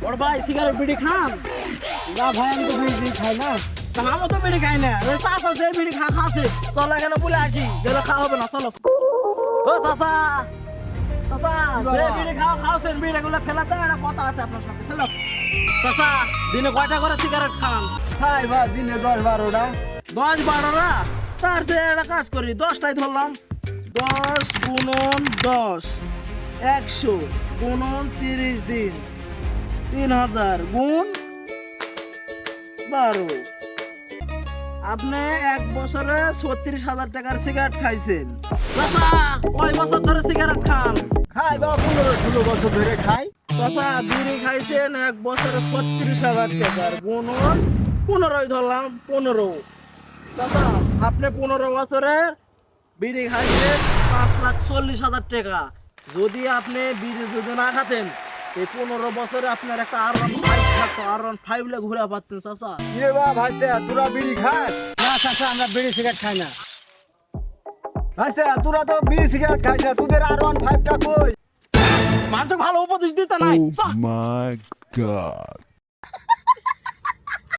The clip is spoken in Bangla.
ওর ভাই সিগারেট বিড়ি খান? না ভাই আমি তো বিড়ি খাই না। তা আমও তো বিড়ি খাই না। ওই চাচা যে বিড়ি খাচ্ছে চলো এখানে বলে আসি, গেলে খাওয়া হবে না, চলো। ও চাচা, চাচা যে বিড়ি খাওয়াছেন বিড়িগুলো ফেলাতে একটা কথা আছে আপনার সাথে, ফেলো। চাচা দিনে কয়টা করে সিগারেট খান? খাই ভাই দিনে 10-12টা। 10-12টা? তার সে একটা কাজ করি, 10টাই ধরলাম। 10 গুণন 10, 100 গুণন 30 দিন, 3000 গুণ 12। আপনি এক বছরে 36,000 টাকার সিগারেট খাইছেন। চাচা কয় বছর ধরে সিগারেট খান? খাই বা 15-16 বছর ধরে খাই। চাচা বিড়ি খাইছেন এক বছরে 36,000 টাকার, গুণন 15ই ধরলাম, 15। চাচা আপনি 15 বছরে বিড়ি খাইছেন 5,40,000 টাকা। যদি আপনি বিড়ি যদি না খাতেন এই 15 বছরে আপনার একটা R15 থাকতো, R15 লে ঘুরে পারতেন চাচা। কিরে বা ভাইস্তে তোরা বিড়ি খাস? না চাচা আমরা বিড়ি সিগারেট খাই না। ভাইস্তে তোরা তো বিড়ি সিগারেট খাইস না, তোদের R15টা কই? মানুষ ভালো উপদেশ দিতে নাই। Oh my God.